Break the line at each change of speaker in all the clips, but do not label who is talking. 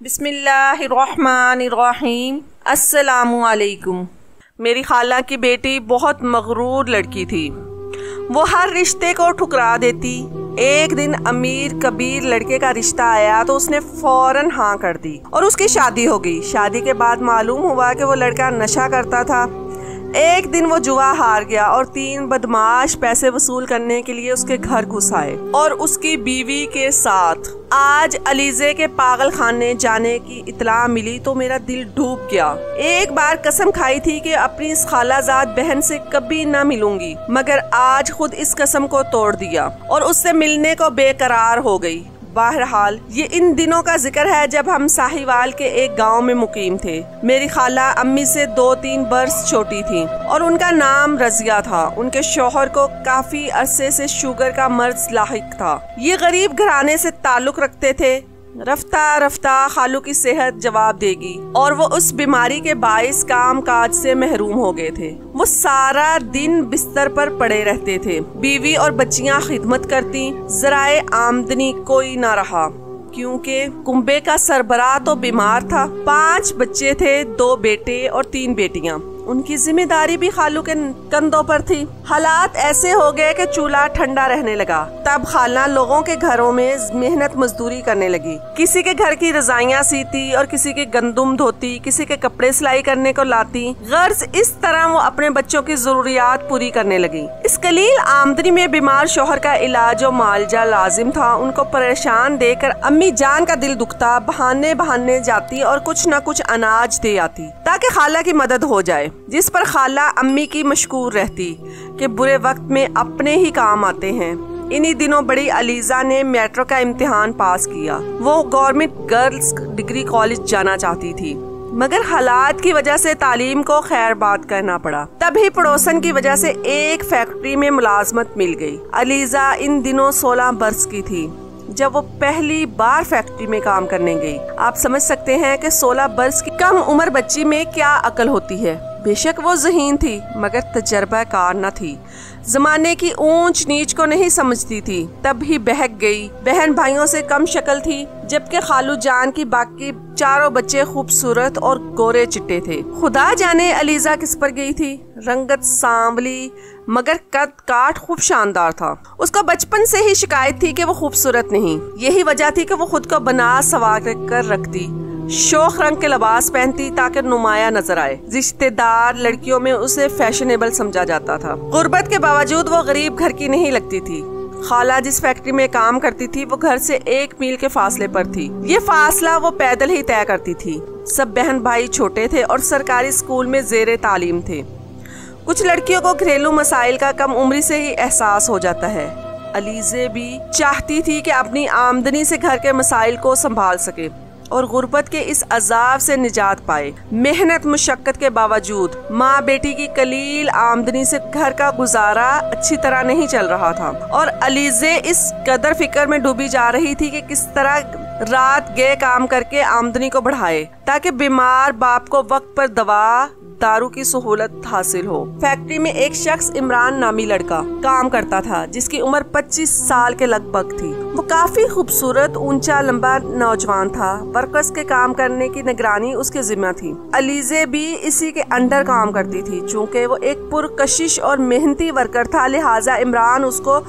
बिस्मिल्लाहिर्रहमानिर्रहीम। अस्सलामुअलैकुम। मेरी खाला की बेटी बहुत मगरूर लड़की थी। वो हर रिश्ते को ठुकरा देती। एक दिन अमीर कबीर लड़के का रिश्ता आया तो उसने फौरन हाँ कर दी और उसकी शादी हो गई। शादी के बाद मालूम हुआ कि वो लड़का नशा करता था। एक दिन वो जुआ हार गया और 3 बदमाश पैसे वसूल करने के लिए उसके घर घुस आए और उसकी बीवी के साथ। आज अलीजे के पागल खाने जाने की इतला मिली तो मेरा दिल डूब गया। एक बार कसम खाई थी कि अपनी इस खालाजाद बहन से कभी ना मिलूंगी, मगर आज खुद इस कसम को तोड़ दिया और उससे मिलने को बेकरार हो गई। बहरहाल ये इन दिनों का जिक्र है जब हम साहिवाल के एक गांव में मुकीम थे। मेरी खाला अम्मी से 2-3 बरस छोटी थी और उनका नाम रजिया था। उनके शौहर को काफी अरसे से शुगर का मर्ज लाहिक था। ये गरीब घराने से ताल्लुक रखते थे। रफ्ता रफ्ता खालू की सेहत जवाब देगी और वो उस बीमारी के बाइस काम काज से महरूम हो गए थे। वो सारा दिन बिस्तर पर पड़े रहते थे। बीवी और बच्चियां खिदमत करती। जराए आमदनी कोई ना रहा क्योंकि कुंबे का सरबराह तो बीमार था। 5 बच्चे थे, 2 बेटे और 3 बेटियां। उनकी जिम्मेदारी भी खालू के कंधों पर थी। हालात ऐसे हो गए कि चूल्हा ठंडा रहने लगा। तब खाला लोगों के घरों में मेहनत मजदूरी करने लगी। किसी के घर की रजाइयां सीती और किसी के गंदुम धोती, किसी के कपड़े सिलाई करने को लाती। गर्ज इस तरह वो अपने बच्चों की जरूरियात पूरी करने लगी। इस कलील आमदनी में बीमार शौहर का इलाज और मालजा लाजिम था। उनको परेशान देखकर अम्मी जान का दिल दुखता। बहाने जाती और कुछ न कुछ अनाज दे आती ताकि खाला की मदद हो जाए, जिस पर खाला अम्मी की मशकूर रहती कि बुरे वक्त में अपने ही काम आते हैं। इन्हीं दिनों बड़ी अलीजा ने मैट्रिक का इम्तिहान पास किया। वो गवर्नमेंट गर्ल्स डिग्री कॉलेज जाना चाहती थी, मगर हालात की वजह से तालीम को खैर बात करना पड़ा। तभी पड़ोसन की वजह से एक फैक्ट्री में मुलाजमत मिल गई। अलीजा इन दिनों 16 बरस की थी जब वो पहली बार फैक्ट्री में काम करने गई। आप समझ सकते हैं कि 16 बरस की कम उम्र बच्ची में क्या अकल होती है। बेशक वो ज़हीन थी मगर तजर्बा कार न थी। जमाने की ऊंच नीच को नहीं समझती थी। तब ही बहक गई। बहन भाइयों से कम शक्ल थी, जबकि खालू जान की बाकी 4 बच्चे खूबसूरत और गोरे चिट्टे थे। खुदा जाने अलीजा किस पर गई थी। रंगत सांवली मगर कद काठ खूब शानदार था। उसका बचपन से ही शिकायत थी कि वो खूबसूरत नहीं। यही वजह थी कि वो खुद को बना सवार कर रखती। शौक रंग के लिबास पहनती ताकि नुमाया नजर आए। रिश्तेदार लड़कियों में उसे फैशनेबल समझा जाता था। गुर्बत के बावजूद वो गरीब घर की नहीं लगती थी। खाला जिस फैक्ट्री में काम करती थी वो घर से 1 मील के फासले पर थी। ये फासला वो पैदल ही तय करती थी। सब बहन भाई छोटे थे और सरकारी स्कूल में जेरे तालीम थे। कुछ लड़कियों को घरेलू मसाइल का कम उम्र से ही एहसास हो जाता है। अलीजे भी चाहती थी कि अपनी आमदनी से घर के मसाइल को संभाल सके और गुर्बत के इस अजाब से निजात पाए। मेहनत मुशक्कत के बावजूद माँ बेटी की कलील आमदनी से घर का गुजारा अच्छी तरह नहीं चल रहा था और अलीजे इस कदर फिक्र में डूबी जा रही थी कि किस तरह रात गए काम करके आमदनी को बढ़ाए ताकि बीमार बाप को वक्त पर दवा दारू की सहूलत हासिल हो। फैक्ट्री में एक शख्स इमरान नामी लड़का काम करता था जिसकी उम्र 25 साल के लगभग थी। वो काफी खूबसूरत, ऊंचा लंबा नौजवान था। वर्कर्स के काम करने की निगरानी उसके जिम्मा थी। अलीजे भी इसी के अंडर काम करती थी। चूँकि वो एक पुरकशिश और मेहनती वर्कर था, लिहाजा इमरान उसको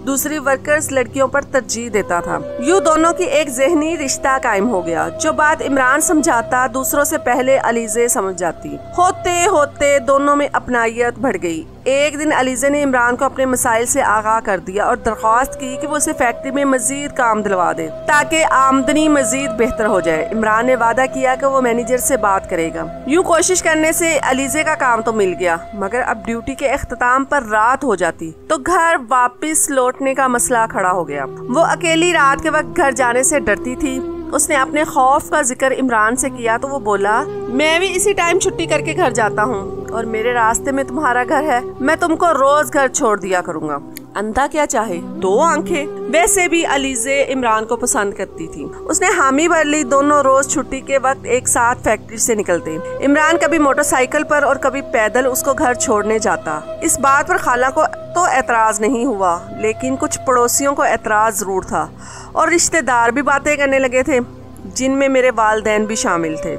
दूसरी वर्कर्स लड़कियों पर तरजीह देता था। यूं दोनों की एक ज़हनी रिश्ता कायम हो गया। जो बात इमरान समझाता दूसरों से पहले अलीजे समझ जाती। होते होते दोनों में अपनायत बढ़ गई। एक दिन अलीजे ने इमरान को अपने मसाइल से आगाह कर दिया और दरख्वास्त की कि वो उसे फैक्ट्री में मजीद काम दिलवा दे ताकि आमदनी मजीद बेहतर हो जाए। इमरान ने वादा किया कि वो मैनेजर से बात करेगा। यूं कोशिश करने से अलीजे का काम तो मिल गया, मगर अब ड्यूटी के इख्तिताम पर रात हो जाती तो घर वापस लौटने का मसला खड़ा हो गया। वो अकेली रात के वक्त घर जाने से डरती थी। उसने अपने खौफ का जिक्र इमरान से किया तो वो बोला, मैं भी इसी टाइम छुट्टी करके घर जाता हूँ और मेरे रास्ते में तुम्हारा घर है। मैं तुमको रोज घर छोड़ दिया करूँगा। अंधा क्या चाहे 2 आंखें। वैसे भी अलीजे इमरान को पसंद करती थी। उसने हामी भर ली। दोनों रोज छुट्टी के वक्त एक साथ फैक्ट्री से निकलते। इमरान कभी मोटरसाइकिल पर और कभी पैदल उसको घर छोड़ने जाता। इस बात पर खाला को तो एतराज नहीं हुआ, लेकिन कुछ पड़ोसियों को एतराज जरूर था और रिश्तेदार भी बातें करने लगे थे। जिनमें मेरे वालिदैन भी शामिल थे।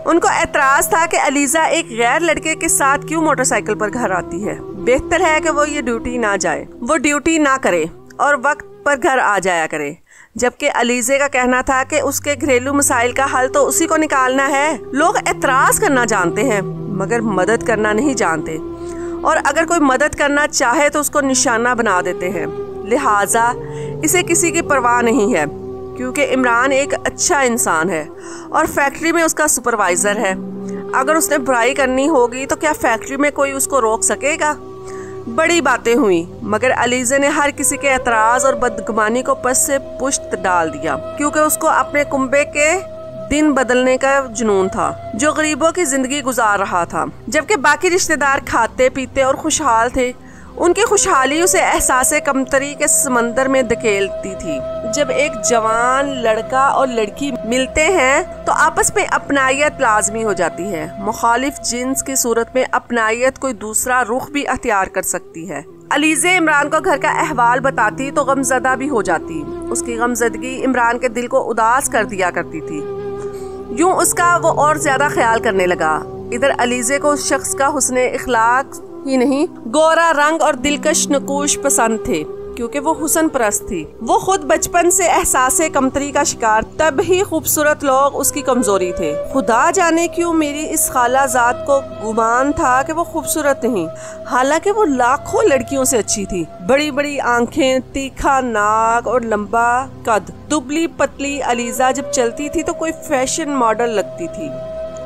उनको एतराज़ था कि अलीज़ा एक गैर लड़के के साथ क्यों मोटरसाइकिल पर घर आती है। बेहतर है कि वो ये ड्यूटी ना जाए, वो ड्यूटी ना करे और वक्त पर घर आ जाया करे। जबकि अलीज़े का कहना था कि उसके घरेलू मसाइल का हल तो उसी को निकालना है। लोग एतराज़ करना जानते हैं मगर मदद करना नहीं जानते, और अगर कोई मदद करना चाहे तो उसको निशाना बना देते हैं। लिहाजा इसे किसी की परवाह नहीं है, क्योंकि इमरान एक अच्छा इंसान है और फैक्ट्री में उसका सुपरवाइज़र है। अगर उसने बुराई करनी होगी तो क्या फैक्ट्री में कोई उसको रोक सकेगा। बड़ी बातें हुई मगर अलीज़े ने हर किसी के एतराज़ और बदगुमानी को पस से पुश्त डाल दिया, क्योंकि उसको अपने कुंबे के दिन बदलने का जुनून था जो गरीबों की जिंदगी गुजार रहा था। जबकि बाकी रिश्तेदार खाते पीते और खुशहाल थे, उनकी खुशहाली उसे एहसासे कमतरी के समंदर में धकेलती थी। जब एक जवान लड़का और लड़की मिलते हैं तो आपस में अपनायत लाजमी हो जाती है। मुखालिफ जिन्स की सूरत में अपनायत कोई दूसरा रुख भी अख्तियार कर सकती है। अलीज़े इमरान को घर का अहवाल बताती तो गमज़दा भी हो जाती। उसकी गमज़दगी इमरान के दिल को उदास कर दिया करती थी। यूं उसका वो और ज्यादा ख्याल करने लगा। इधर अलीज़े को उस शख्स का हुस्ने इखलाक ही नहीं, गोरा रंग और दिलकश नकूश पसंद थे, क्योंकि वो हुस्न परस्त थी। वो खुद बचपन से एहसासे कमतरी का शिकार, तब ही खूबसूरत लोग उसकी कमजोरी थे। खुदा जाने क्यों मेरी इस खाला जात को गुमान था कि वो खूबसूरत नहीं, हालांकि वो लाखों लड़कियों से अच्छी थी। बड़ी बड़ी आंखें, तीखा नाक और लंबा कद। दुबली पतली अलीज़ा जब चलती थी तो कोई फैशन मॉडल लगती थी।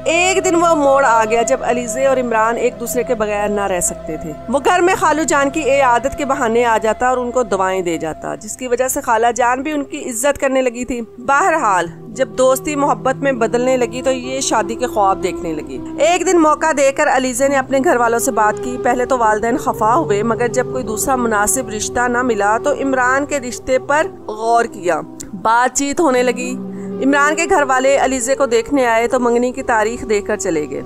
एक दिन वो मोड़ आ गया जब अलीज़े और इमरान एक दूसरे के बगैर ना रह सकते थे। वो घर में खालू जान की आदत के बहाने आ जाता और उनको दवाएं दे जाता, जिसकी वजह से खाला जान भी उनकी इज्जत करने लगी थी। बहरहाल जब दोस्ती मोहब्बत में बदलने लगी तो ये शादी के ख्वाब देखने लगी। एक दिन मौका देकर अलीज़े ने अपने घर वालों से बात की। पहले तो वालिदैन खफा हुए, मगर जब कोई दूसरा मुनासिब रिश्ता न मिला तो इमरान के रिश्ते पर गौर किया। बातचीत होने लगी। इमरान के घर वाले अलीज़े को देखने आए तो मंगनी की तारीख देखकर चले गए।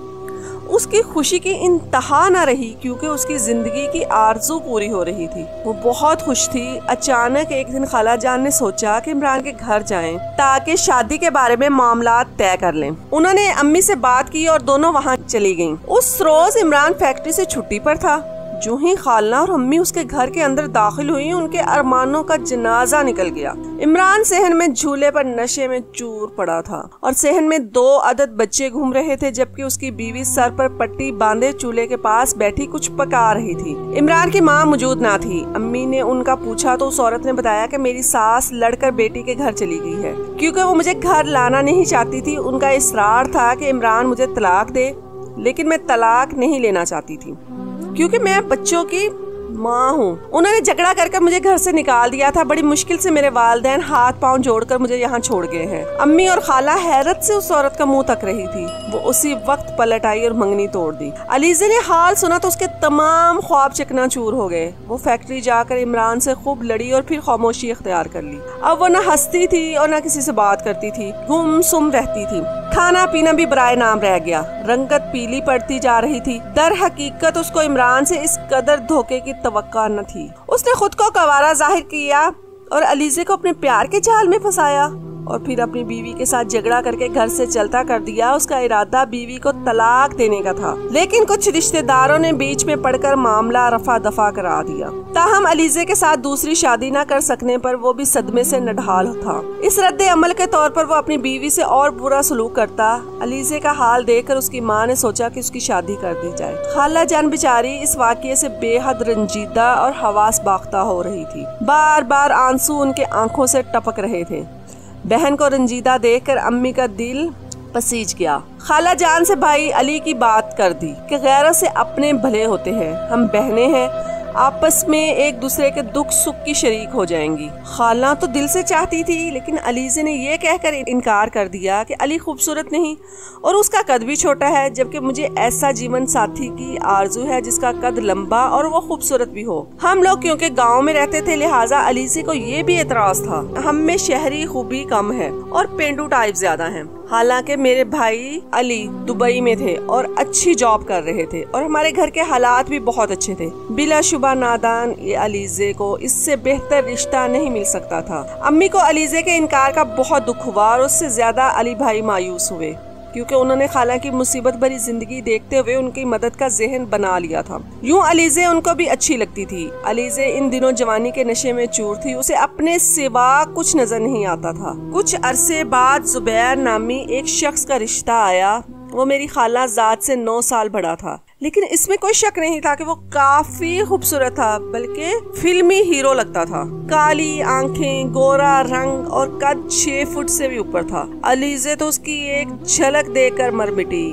उसकी खुशी की इंतहा न रही, क्योंकि उसकी जिंदगी की आरज़ू पूरी हो रही थी। वो बहुत खुश थी। अचानक एक दिन खाला जान ने सोचा कि इमरान के घर जाएं ताकि शादी के बारे में मामला तय कर लें। उन्होंने अम्मी से बात की और दोनों वहाँ चली गईं। उस रोज इमरान फैक्ट्री से छुट्टी पर था। जो ही खाला और अम्मी उसके घर के अंदर दाखिल हुई, उनके अरमानों का जनाजा निकल गया। इमरान सहन में झूले पर नशे में चूर पड़ा था और सहन में 2 अदद बच्चे घूम रहे थे, जबकि उसकी बीवी सर पर पट्टी बांधे चूल्हे के पास बैठी कुछ पका रही थी। इमरान की माँ मौजूद ना थी। अम्मी ने उनका पूछा तो उस औरत ने बताया कि मेरी सास लड़कर बेटी के घर चली गई है, क्योंकि वो मुझे घर लाना नहीं चाहती थी। उनका इसरार था कि इमरान मुझे तलाक दे, लेकिन मैं तलाक नहीं लेना चाहती थी क्योंकि मैं बच्चों की माँ हूँ। उन्होंने झगड़ा करके मुझे घर से निकाल दिया था। बड़ी मुश्किल से मेरे वालिदैन हाथ पांव जोड़कर मुझे यहाँ छोड़ गए हैं। अम्मी और खाला हैरत से उस औरत का मुंह तक रही थी। वो उसी वक्त पलट आई और मंगनी तोड़ दी। अलीज़े ने हाल सुना तो उसके तमाम ख्वाब चकनाचूर हो गए। वो फैक्ट्री जाकर इमरान से खूब लड़ी और फिर खामोशी इख्तियार कर ली। अब वो न हंसती थी और न किसी से बात करती थी, गुमसुम रहती थी। खाना पीना भी बराए नाम रह गया। रंगत पीली पड़ती जा रही थी। दर हकीकत उसको इमरान से इस कदर धोखे की तवक्का न थी। उसने खुद को गवारा जाहिर किया और अलीज़े को अपने प्यार के जाल में फंसाया और फिर अपनी बीवी के साथ झगड़ा करके घर से चलता कर दिया। उसका इरादा बीवी को तलाक देने का था, लेकिन कुछ रिश्तेदारों ने बीच में पड़कर मामला रफा दफा करा दिया। ताहम अलीज़े के साथ दूसरी शादी न कर सकने पर वो भी सदमे से नढाल था। इस रद्दे अमल के तौर पर वो अपनी बीवी से और बुरा सलूक करता। अलीज़े का हाल देखकर उसकी माँ ने सोचा कि उसकी शादी कर दी जाए। खाला जान बेचारी इस वाक़ये से बेहद रंजीदा और हवास बाख्ता हो रही थी। बार बार आंसू उनके आंखों से टपक रहे थे। बहन को रंजीदा देखकर अम्मी का दिल पसीज गया। खाला जान से भाई अली की बात कर दी कि गैरों से अपने भले होते हैं, हम बहनें हैं, आपस में एक दूसरे के दुख सुख की शरीक हो जाएंगी। खाला तो दिल से चाहती थी, लेकिन अलीज़े ने ये कहकर इनकार कर दिया कि अली खूबसूरत नहीं और उसका कद भी छोटा है, जबकि मुझे ऐसा जीवन साथी की आरजू है जिसका कद लंबा और वो खूबसूरत भी हो। हम लोग क्योंकि गांव में रहते थे, लिहाजा अलीज़े को ये भी एतराज था हम में शहरी खूबी कम है और पेंडू टाइप ज्यादा है। हालांकि मेरे भाई अली दुबई में थे और अच्छी जॉब कर रहे थे और हमारे घर के हालात भी बहुत अच्छे थे। बिलाशुबा नादान ये अलीजे को इससे बेहतर रिश्ता नहीं मिल सकता था। अम्मी को अलीजे के इनकार का बहुत दुख हुआ और उससे ज्यादा अली भाई मायूस हुए, क्योंकि उन्होंने खाला की मुसीबत भरी जिंदगी देखते हुए उनकी मदद का जहन बना लिया था। यूं अलीजे उनको भी अच्छी लगती थी। अलीजे इन दिनों जवानी के नशे में चूर थी, उसे अपने सिवा कुछ नजर नहीं आता था। कुछ अरसे बाद जुबैर नामी एक शख्स का रिश्ता आया। वो मेरी खाला जात से 9 साल बड़ा था, लेकिन इसमें कोई शक नहीं था कि वो काफी खूबसूरत था, बल्कि फिल्मी हीरो लगता था। काली आंखें, गोरा रंग और कद 6 फुट से भी ऊपर था। अलीजे तो उसकी एक झलक देखकर मर मिटी।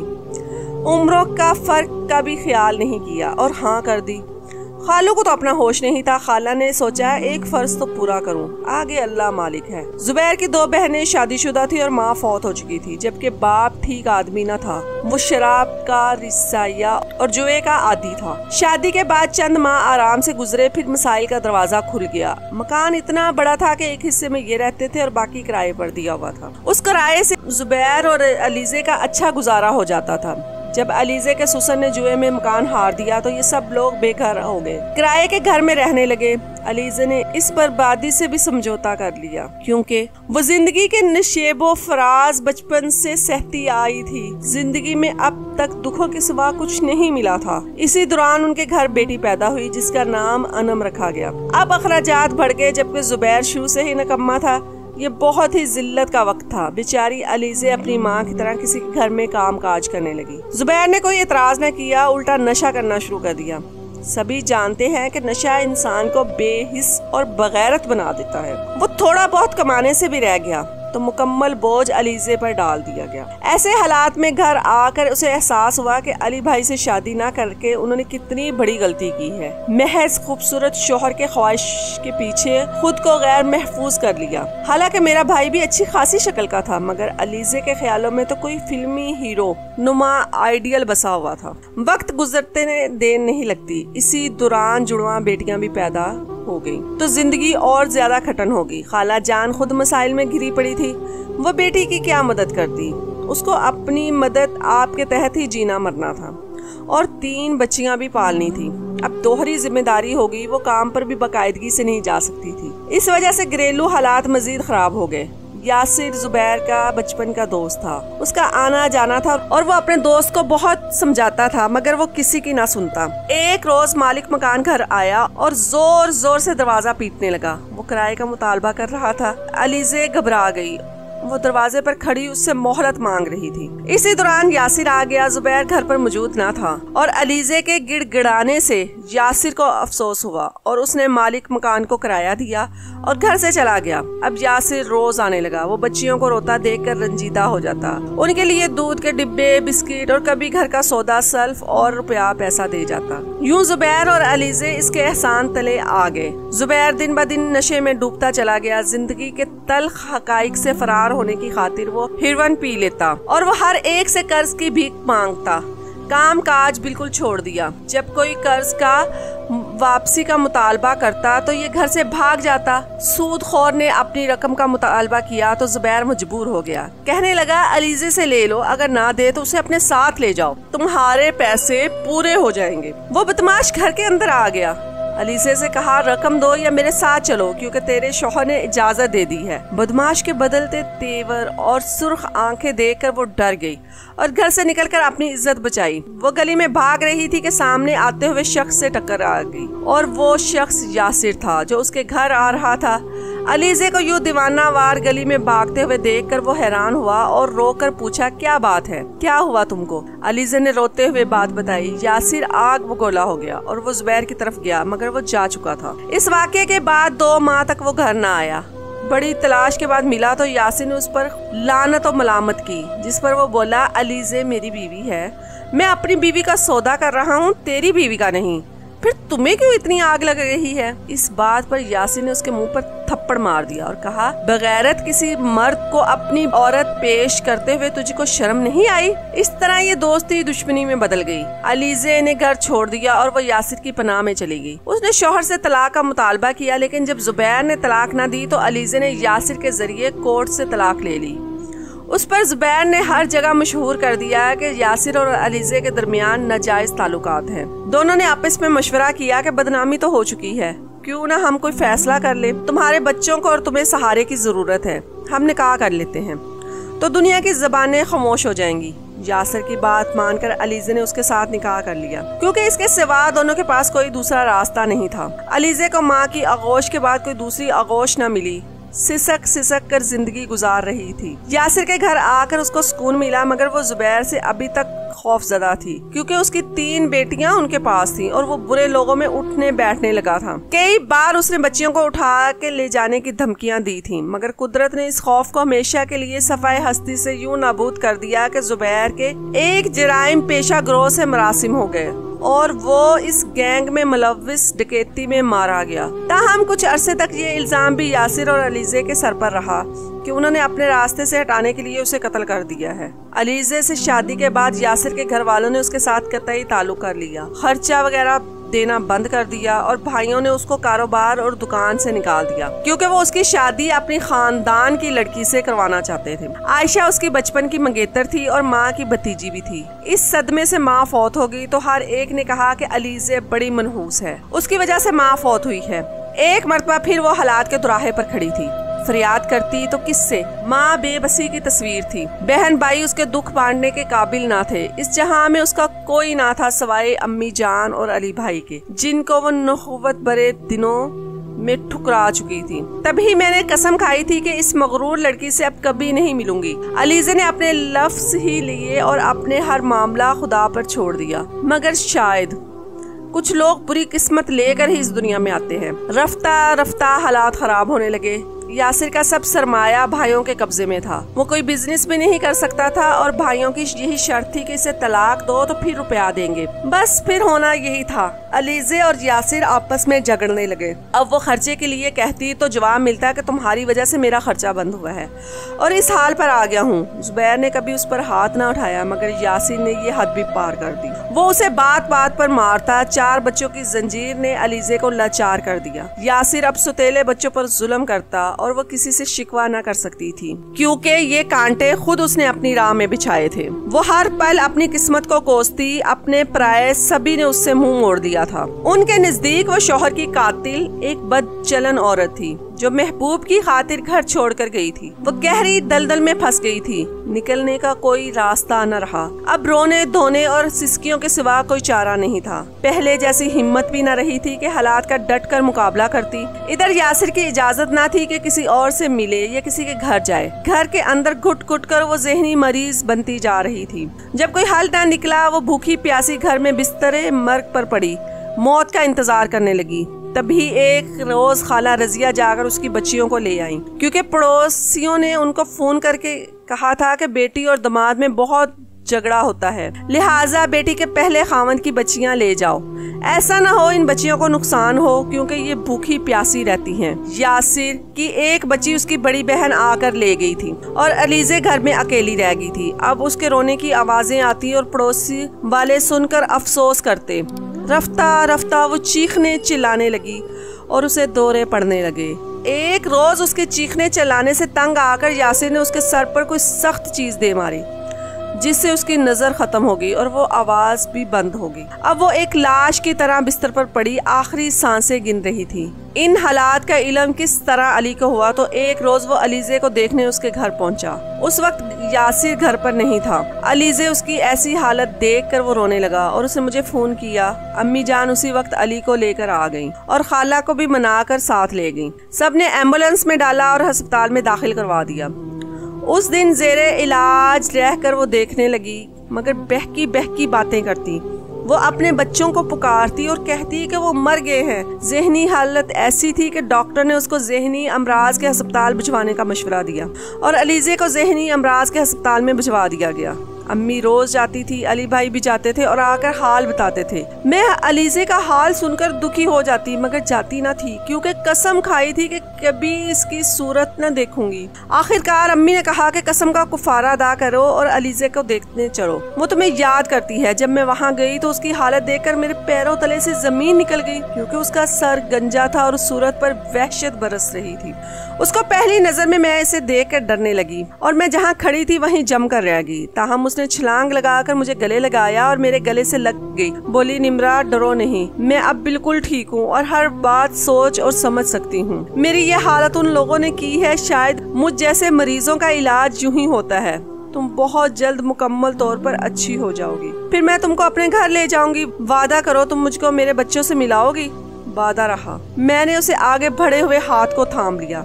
उम्रों का फर्क का भी ख्याल नहीं किया और हाँ कर दी। खालू को तो अपना होश नहीं था। खाला ने सोचा एक फर्ज तो पूरा करूं, आगे अल्लाह मालिक है। जुबैर की 2 बहनें शादीशुदा थी और माँ फौत हो चुकी थी, जबकि बाप ठीक आदमी न था। वो शराब का रिसाया और जुए का आदी था। शादी के बाद चंद माह आराम से गुजरे, फिर मसाइल का दरवाजा खुल गया। मकान इतना बड़ा था कि एक हिस्से में ये रहते थे और बाकी किराए पर दिया हुआ था। उस किराए से जुबैर और अलीजे का अच्छा गुजारा हो जाता था। जब अलीजे के ससुर ने जुए में मकान हार दिया तो ये सब लोग बेघर हो गए, किराए के घर में रहने लगे। अलीजे ने इस बर्बादी से भी समझौता कर लिया, क्योंकि वो जिंदगी के नशेबो फराज बचपन से सहती आई थी। जिंदगी में अब तक दुखों के सिवा कुछ नहीं मिला था। इसी दौरान उनके घर बेटी पैदा हुई, जिसका नाम अनम रखा गया। अब अखराजात बढ़ गए, जबकि जुबैर शुरू से ही निकम्मा था। ये बहुत ही जिल्लत का वक्त था। बेचारी अलीजे अपनी माँ की तरह किसी के घर में काम काज करने लगी। जुबैर ने कोई एतराज न किया, उल्टा नशा करना शुरू कर दिया। सभी जानते हैं कि नशा इंसान को बेहिस और बगैरत बना देता है। वो थोड़ा बहुत कमाने से भी रह गया तो मुकम्मल बोझ अलीजे पर डाल दिया गया। ऐसे हालात में घर आकर उसे एहसास हुआ कि अली भाई से शादी ना करके उन्होंने कितनी बड़ी गलती की है। महज खूबसूरत शोहर के ख्वाहिश के पीछे खुद को गैर महफूज कर लिया। हालांकि मेरा भाई भी अच्छी खासी शक्ल का था, मगर अलीजे के ख्यालों में तो कोई फिल्मी हीरो नुमा आइडियल बसा हुआ था। वक्त गुजरते ने देर नहीं लगती। इसी दौरान जुड़वा बेटियां भी पैदा हो गई तो जिंदगी और ज्यादा खटन होगी। खाला जान खुद मसाइल में घिरी पड़ी थी। वो बेटी की क्या मदद करती? उसको अपनी मदद आपके तहत ही जीना मरना था और 3 बच्चियां भी पालनी थी। अब दोहरी जिम्मेदारी हो गई। वो काम पर भी बाकायदगी से नहीं जा सकती थी। इस वजह से घरेलू हालात मजीद खराब हो गए। यासिर जुबैर का बचपन का दोस्त था। उसका आना जाना था और वो अपने दोस्त को बहुत समझाता था, मगर वो किसी की ना सुनता। एक रोज मालिक मकान घर आया और जोर जोर से दरवाजा पीटने लगा। वो किराए का मुतालबा कर रहा था। अलीजे घबरा गई। वो दरवाजे पर खड़ी उससे मोहलत मांग रही थी। इसी दौरान यासिर आ गया। जुबैर घर पर मौजूद ना था और अलीजे के गिड़गिड़ाने से यासिर को अफसोस हुआ और उसने मालिक मकान को किराया दिया और घर से चला गया। अब यासिर रोज आने लगा। वो बच्चियों को रोता देखकर रंजीदा हो जाता। उनके लिए दूध के डिब्बे, बिस्किट और कभी घर का सौदा, सल्फ और रुपया पैसा दे जाता। यूं जुबैर और अलीजे इसके एहसान तले आ गए। जुबैर दिन ब दिन नशे में डूबता चला गया। जिंदगी के तल्ख हकाइक से फरार होने की खातिर वो हिरवन पी लेता और वो हर एक से कर्ज की भीख मांगता। काम काज बिल्कुल छोड़ दिया। जब कोई कर्ज का वापसी का मुतालबा करता तो ये घर से भाग जाता। सूदखोर ने अपनी रकम का मुतालबा किया तो जुबैर मजबूर हो गया। कहने लगा अलीजे से ले लो, अगर ना दे तो उसे अपने साथ ले जाओ, तुम्हारे पैसे पूरे हो जाएंगे। वो बदमाश घर के अंदर आ गया। अलीजे से कहा रकम दो या मेरे साथ चलो, क्योंकि तेरे शौहर ने इजाजत दे दी है। बदमाश के बदलते तेवर और सुर्ख आंखें देखकर वो डर गई और घर से निकलकर अपनी इज्जत बचाई। वो गली में भाग रही थी कि सामने आते हुए शख्स से टक्कर आ गई और वो शख्स यासिर था जो उसके घर आ रहा था। अलीजे को यूं दीवानावार गली में भागते हुए देखकर वो हैरान हुआ और रोकर पूछा क्या बात है, क्या हुआ तुमको? अलीजे ने रोते हुए बात बताई। यासिर आग बगोला हो गया और वो जुबैर की तरफ गया, मगर वो जा चुका था। इस वाक़ये के बाद 2 माह तक वो घर न आया। बड़ी तलाश के बाद मिला तो यासिर ने उस पर लानत और मलामत की, जिस पर वो बोला अलीजे मेरी बीवी है, मैं अपनी बीवी का सौदा कर रहा हूँ, तेरी बीवी का नहीं। फिर तुम्हें क्यों इतनी आग लग रही है? इस बात पर यासिर ने उसके मुंह पर थप्पड़ मार दिया और कहा बगैरत किसी मर्द को अपनी औरत पेश करते हुए तुझको शर्म नहीं आई? इस तरह ये दोस्ती दुश्मनी में बदल गई। अलीजे ने घर छोड़ दिया और वो यासिर की पनाह में चली गई। उसने शौहर से तलाक का मुतालबा किया, लेकिन जब जुबैर ने तलाक न दी तो अलीजे ने यासिर के जरिए कोर्ट से तलाक ले ली। उस पर जुबैर ने हर जगह मशहूर कर दिया कि यासिर और अलीज़े के दरमियान नाजायज ताल्लुकात हैं। दोनों ने आपस में मशवरा किया कि बदनामी तो हो चुकी है, क्यों ना हम कोई फैसला कर ले। तुम्हारे बच्चों को और तुम्हें सहारे की जरूरत है, हम निकाह कर लेते हैं तो दुनिया की जबानें खामोश हो जाएंगी। यासिर की बात मानकर अलीज़े ने उसके साथ निकाह कर लिया, क्योंकि इसके सिवा दोनों के पास कोई दूसरा रास्ता नहीं था। अलीज़े को माँ की आगोश के बाद कोई दूसरी आगोश न मिली। सिसक सिसक कर जिंदगी गुजार रही थी। यासिर के घर आकर उसको सुकून मिला, मगर वो जुबैर से अभी तक खौफजदा थी, क्योंकि उसकी 3 बेटियां उनके पास थी और वो बुरे लोगों में उठने बैठने लगा था। कई बार उसने बच्चियों को उठा के ले जाने की धमकियां दी थी, मगर कुदरत ने इस खौफ को हमेशा के लिए सफाई हस्ती से यूं नाबूद कर दिया कि जुबैर के एक जराइम पेशा गिरोह से मरासिम हो गए और वो इस गैंग में मुलव्विस डकैती में मारा गया। ताहम कुछ अरसे तक ये इल्जाम भी यासिर और अलीज़े के सर पर रहा कि उन्होंने अपने रास्ते से हटाने के लिए उसे कत्ल कर दिया है। अलीज़े से शादी के बाद यासिर के घर वालों ने उसके साथ कतई ताल्लुक कर लिया, खर्चा वगैरह देना बंद कर दिया और भाइयों ने उसको कारोबार और दुकान से निकाल दिया, क्योंकि वो उसकी शादी अपनी खानदान की लड़की से करवाना चाहते थे। आयशा उसकी बचपन की मंगेतर थी और माँ की भतीजी भी थी। इस सदमे से माँ फौत हो गई तो हर एक ने कहा कि अलीज़े बड़ी मनहूस है, उसकी वजह से माँ फौत हुई है। एक मरतबा फिर वो हालात के दुराहे पर खड़ी थी, फरियाद करती तो किससे। माँ बेबसी की तस्वीर थी, बहन भाई उसके दुख बांटने के काबिल ना थे। इस जहां में उसका कोई ना था सवाए अम्मी जान और अली भाई के, जिनको वो नखुवत भरे दिनों में ठुकरा चुकी थी। तभी मैंने कसम खाई थी कि इस मगरूर लड़की से अब कभी नहीं मिलूंगी। अलीज़े ने अपने लफ्ज ही लिए और अपने हर मामला खुदा पर छोड़ दिया, मगर शायद कुछ लोग बुरी किस्मत लेकर ही इस दुनिया में आते हैं। रफ्ता रफ्ता हालात खराब होने लगे। यासिर का सब सरमाया भाइयों के कब्जे में था। वो कोई बिजनेस भी नहीं कर सकता था और भाइयों की यही शर्त थी कि इसे तलाक दो तो फिर रुपया देंगे। बस फिर होना यही था। अलीज़े और यासिर आपस में झगड़ने लगे। अब वो खर्चे के लिए कहती तो जवाब मिलता कि तुम्हारी वजह से मेरा खर्चा बंद हुआ है और इस हाल पर आ गया हूँ। जुबैर ने कभी उस पर हाथ ना उठाया, मगर यासिर ने ये हद भी पार कर दी। वो उसे बात बात पर मारता। 4 बच्चों की जंजीर ने अलीज़े को लाचार कर दिया। यासिर अब सुतेले बच्चों पर जुल्म करता और वो किसी से शिकवा न कर सकती थी, क्योंकि ये कांटे खुद उसने अपनी राह में बिछाए थे। वो हर पल अपनी किस्मत को कोसती। अपने पराये सभी ने उससे मुंह मोड़ दिया था। उनके नजदीक वो शौहर की कातिल एक बदचलन औरत थी जो महबूब की खातिर घर छोड़कर गई थी। वो गहरी दलदल में फंस गई थी, निकलने का कोई रास्ता न रहा। अब रोने धोने और सिसकियों के सिवा कोई चारा नहीं था। पहले जैसी हिम्मत भी न रही थी कि हालात का डट कर मुकाबला करती। इधर यासिर की इजाजत न थी कि किसी और से मिले या किसी के घर जाए। घर के अंदर घुट घुट कर वो जहनी मरीज बनती जा रही थी। जब कोई हल न निकला, वो भूखी प्यासी घर में बिस्तरे मर्ग पर पड़ी, मौत का इंतजार करने लगी। तभी एक रोज खाला रजिया जाकर उसकी बच्चियों को ले आई, क्योंकि पड़ोसियों ने उनको फोन करके कहा था कि बेटी और दामाद में बहुत झगड़ा होता है, लिहाजा बेटी के पहले खावंद की बच्चियां ले जाओ। ऐसा ना हो इन बच्चियों को नुकसान हो, क्योंकि ये भूखी प्यासी रहती हैं। यासिर की एक बच्ची उसकी बड़ी बहन आकर ले गई थी और अलीज़े घर में अकेली रह गई थी। अब उसके रोने की आवाजें आती और पड़ोसी वाले सुनकर अफसोस करते। रफ्ता रफ्ता वो चीखने चिल्लाने लगी और उसे दौरे पड़ने लगे। एक रोज उसके चीखने चिल्लाने से तंग आकर यासिर ने उसके सर पर कोई सख्त चीज दे मारी, जिससे उसकी नजर खत्म हो गई और वो आवाज भी बंद हो गई। अब वो एक लाश की तरह बिस्तर पर पड़ी आखिरी सांसें गिन रही थी। इन हालात का इल्म किस तरह अली को हुआ तो एक रोज वो अलीज़े को देखने उसके घर पहुंचा। उस वक्त यासिर घर पर नहीं था। अलीज़े उसकी ऐसी हालत देखकर वो रोने लगा और उसने मुझे फोन किया। अम्मी जान उसी वक्त अली को लेकर आ गईं और खाला को भी मनाकर साथ ले गईं। सबने एम्बुलेंस में डाला और अस्पताल में दाखिल करवा दिया। उस दिन जेरे इलाज रहकर वो देखने लगी, मगर बहकी बहकी बातें करती। वो अपने बच्चों को पुकारती और कहती कि वो मर गए हैं। जहनी हालत ऐसी थी कि डॉक्टर ने उसको जहनी अमराज के अस्पताल भिजवाने का मशवरा दिया और अलीज़े को जहनी अमराज के अस्पताल में भिजवा दिया गया। अम्मी रोज जाती थी, अली भाई भी जाते थे और आकर हाल बताते थे। मैं अलीजे का हाल सुनकर दुखी हो जाती, मगर जाती ना थी क्योंकि कसम खाई थी कि कभी इसकी सूरत न देखूंगी। आखिरकार अम्मी ने कहा कि कसम का कुफारा अदा करो और अलीजे को देखने चलो, वो तुम्हें याद करती है। जब मैं वहाँ गई तो उसकी हालत देखकर मेरे पैरों तले से जमीन निकल गई, क्योंकि उसका सर गंजा था और सूरत पर वहशत बरस रही थी। उसको पहली नजर में मैं इसे देखकर डरने लगी और मैं जहाँ खड़ी थी वहीं जम कर रह गई। ताहम उसने छलांग लगाकर मुझे गले लगाया और मेरे गले से लग गई। बोली, निम्रा डरो नहीं, मैं अब बिल्कुल ठीक हूँ और हर बात सोच और समझ सकती हूँ। मेरी ये हालत उन लोगों ने की है, शायद मुझ जैसे मरीजों का इलाज यूं ही होता है। तुम बहुत जल्द मुकम्मल तौर पर अच्छी हो जाओगी, फिर मैं तुमको अपने घर ले जाऊंगी। वादा करो तुम मुझको मेरे बच्चों से मिलाओगी। वादा रहा। मैंने उसे आगे बढ़े हुए हाथ को थाम लिया।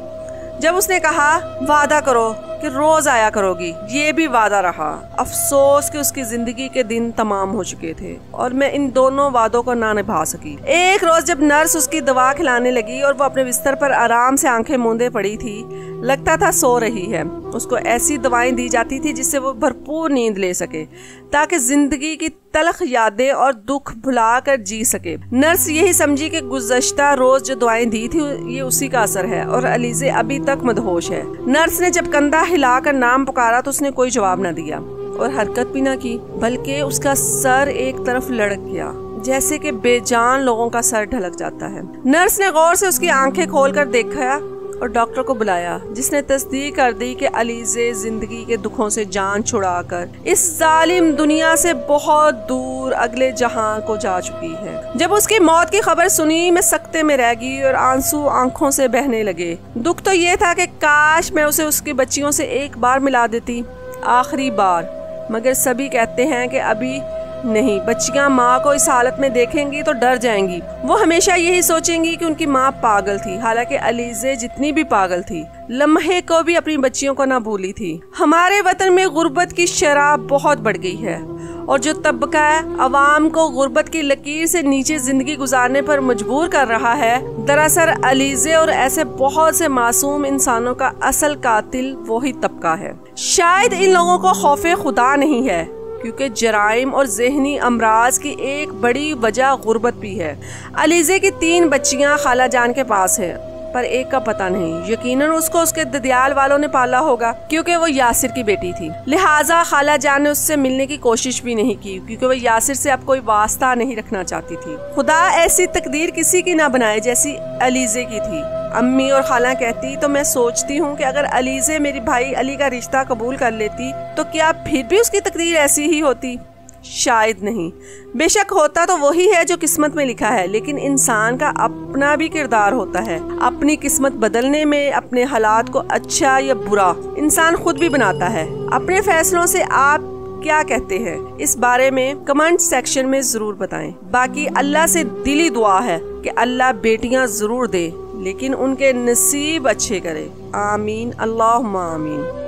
जब उसने कहा वादा करो कि रोज आया करोगी, ये भी वादा रहा। अफसोस कि उसकी जिंदगी के दिन तमाम हो चुके थे और मैं इन दोनों वादों को ना निभा सकी। एक रोज जब नर्स उसकी दवा खिलाने लगी और वो अपने बिस्तर पर आराम से आंखें मूंदे पड़ी थी, लगता था सो रही है, उसको ऐसी दवाएं दी जाती थी जिससे वो भरपूर नींद ले सके, ताकि जिंदगी की तलख यादें और दुख भुला कर जी सके। नर्स यही समझी कि गुज़श्ता रोज जो दवाएं दी थी ये उसी का असर है और अलीजे अभी तक मदहोश है। नर्स ने जब कंधा हिलाकर नाम पुकारा तो उसने कोई जवाब न दिया और हरकत भी न की, बल्कि उसका सर एक तरफ लड़क गया, जैसे कि बेजान लोगों का सर ढलक जाता है। नर्स ने गौर से उसकी आंखें खोलकर देखा और डॉक्टर को बुलाया, जिसने तस्दीक कर दी कि अलीजे जिंदगी के दुखों से जान छुड़ाकर इस जालिम दुनिया से बहुत दूर अगले जहां को जा चुकी है। जब उसकी मौत की खबर सुनी मैं सकते में रह गई और आंसू आंखों से बहने लगे। दुख तो ये था कि काश मैं उसे उसकी बच्चियों से एक बार मिला देती, आखिरी बार, मगर सभी कहते हैं कि अभी नहीं। बच्चियां माँ को इस हालत में देखेंगी तो डर जाएंगी, वो हमेशा यही सोचेंगी कि उनकी माँ पागल थी। हालांकि अलीजे जितनी भी पागल थी, लम्हे को भी अपनी बच्चियों को ना भूली थी। हमारे वतन में गुर्बत की शरह बहुत बढ़ गई है और जो तबका अवाम को गुर्बत की लकीर से नीचे जिंदगी गुजारने पर मजबूर कर रहा है, दरअसल अलीजे और ऐसे बहुत से मासूम इंसानों का असल कातिल वही तबका है। शायद इन लोगों को खौफे खुदा नहीं है, क्योंकि जराइम और जहनी अमराज की एक बड़ी वजह गुर्बत भी है। अलीजे की 3 बच्चियां खाला जान के पास है, पर एक का पता नहीं। यकीनन उसको उसके ददियाल वालों ने पाला होगा, क्योंकि वो यासिर की बेटी थी। लिहाजा खाला जान ने उससे मिलने की कोशिश भी नहीं की, क्योंकि वो यासिर से अब कोई वास्ता नहीं रखना चाहती थी। खुदा ऐसी तकदीर किसी की ना बनाए जैसी अलीजे की थी। अम्मी और खाला कहती तो मैं सोचती हूँ कि अगर अलीजे मेरी भाई अली का रिश्ता कबूल कर लेती तो क्या फिर भी उसकी तकदीर ऐसी ही होती? शायद नहीं। बेशक होता तो वही है जो किस्मत में लिखा है, लेकिन इंसान का अपना भी किरदार होता है। अपनी किस्मत बदलने में अपने हालात को अच्छा या बुरा इंसान खुद भी बनाता है। अपने फैसलों से आप क्या कहते हैं, इस बारे में कमेंट सेक्शन में जरूर बताएं। बाकी अल्लाह से दिली दुआ है कि अल्लाह बेटियां जरूर दे, लेकिन उनके नसीब अच्छे करे। आमीन, अल्लाहुम्मा आमीन।